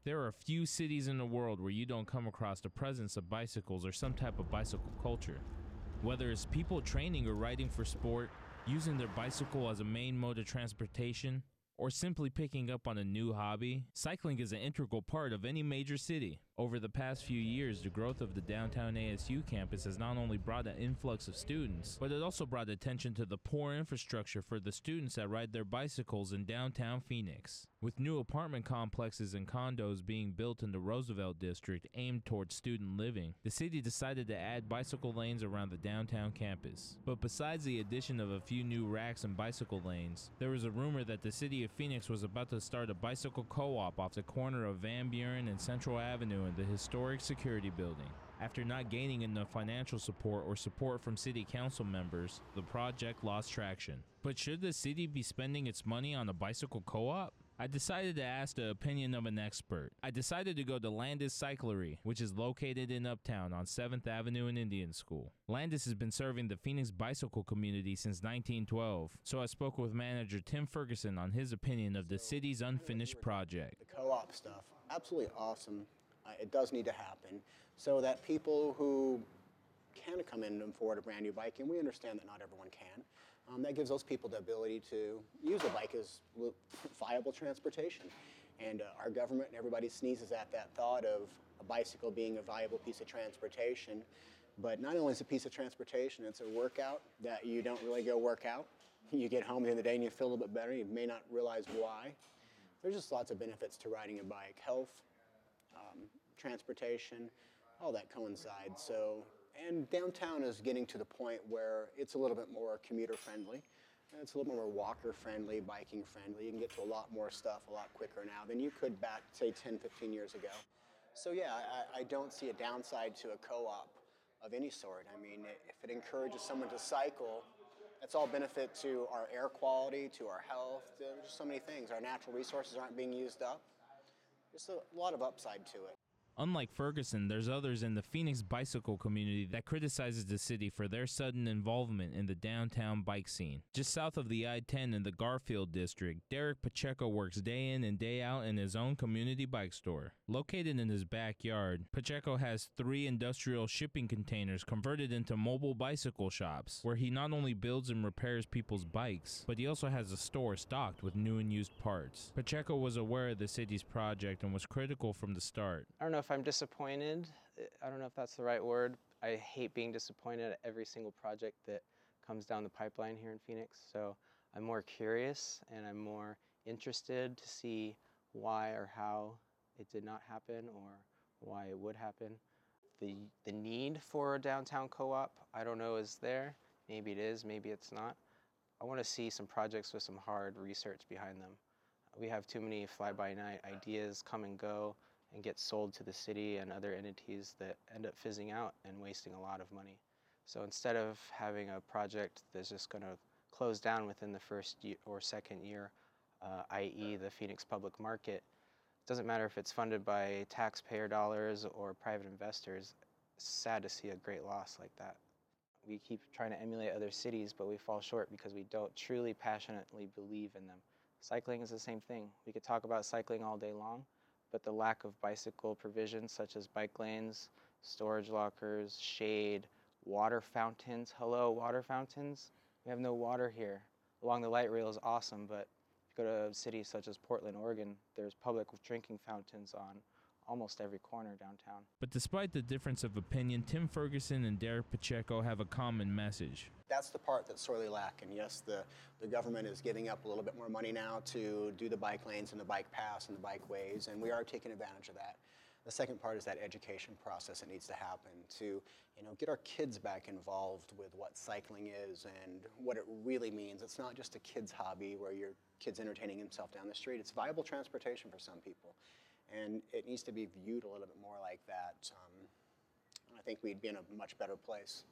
There are few cities in the world where you don't come across the presence of bicycles or some type of bicycle culture. Whether it's people training or riding for sport, using their bicycle as a main mode of transportation, or simply picking up on a new hobby, cycling is an integral part of any major city. Over the past few years, the growth of the downtown ASU campus has not only brought an influx of students, but it also brought attention to the poor infrastructure for the students that ride their bicycles in downtown Phoenix. With new apartment complexes and condos being built in the Roosevelt district aimed towards student living, the city decided to add bicycle lanes around the downtown campus. But besides the addition of a few new racks and bicycle lanes, there was a rumor that the city of Phoenix was about to start a bicycle co-op off the corner of Van Buren and Central Avenue in the historic security building. After not gaining enough financial support or support from city council members, the project lost traction. But should the city be spending its money on a bicycle co-op? I decided to ask the opinion of an expert. I decided to go to Landis Cyclery, which is located in Uptown on 7th Avenue and Indian School. Landis has been serving the Phoenix bicycle community since 1912, so I spoke with manager Tim Ferguson on his opinion of the city's unfinished project. The co-op stuff, absolutely awesome. It does need to happen so that people who can come in and afford a brand new bike, and we understand that not everyone can, that gives those people the ability to use a bike as viable transportation. And our government and everybody sneezes at that thought of a bicycle being a viable piece of transportation. But not only is it a piece of transportation, it's a workout that you don't really go work out. You get home at the end of the day and you feel a little bit better. You may not realize why. There's just lots of benefits to riding a bike. Health, transportation, all that coincides. So, and downtown is getting to the point where it's a little bit more commuter friendly. It's a little more walker friendly, biking friendly. You can get to a lot more stuff a lot quicker now than you could back, say, 10, 15 years ago. So yeah, I don't see a downside to a co-op of any sort. I mean, if it encourages someone to cycle, that's all benefit to our air quality, to our health. There's so many things. Our natural resources aren't being used up. There's a lot of upside to it. Unlike Ferguson, there's others in the Phoenix bicycle community that criticizes the city for their sudden involvement in the downtown bike scene. Just south of the I-10 in the Garfield district, Derek Pacheco works day in and day out in his own community bike store. Located in his backyard, Pacheco has 3 industrial shipping containers converted into mobile bicycle shops, where he not only builds and repairs people's bikes, but he also has a store stocked with new and used parts. Pacheco was aware of the city's project and was critical from the start. I don't know if I'm disappointed. I don't know if that's the right word. I hate being disappointed at every single project that comes down the pipeline here in Phoenix. So I'm more curious and I'm more interested to see why or how it did not happen or why it would happen. The need for a downtown co-op, I don't know, is there. Maybe it is, maybe it's not. I want to see some projects with some hard research behind them. We have too many fly-by-night ideas come and go and get sold to the city and other entities that end up fizzing out and wasting a lot of money. So instead of having a project that's just going to close down within the first year or second year, i.e. the Phoenix public market, it doesn't matter if it's funded by taxpayer dollars or private investors. It's sad to see a great loss like that. We keep trying to emulate other cities, but we fall short because we don't truly passionately believe in them. Cycling is the same thing. We could talk about cycling all day long, but the lack of bicycle provisions such as bike lanes, storage lockers, shade, water fountains. Hello, water fountains? We have no water here. Along the light rail is awesome, but if you go to cities such as Portland, Oregon, there's public drinking fountains on almost every corner downtown. But despite the difference of opinion, Tim Ferguson and Derek Pacheco have a common message. That's the part that's sorely lacking. Yes, the government is giving up a little bit more money now to do the bike lanes and the bike paths and the bikeways, and we are taking advantage of that. The second part is that education process that needs to happen to, get our kids back involved with what cycling is and what it really means. It's not just a kid's hobby where your kid's entertaining himself down the street. It's viable transportation for some people, and it needs to be viewed a little bit more like that. I think we'd be in a much better place.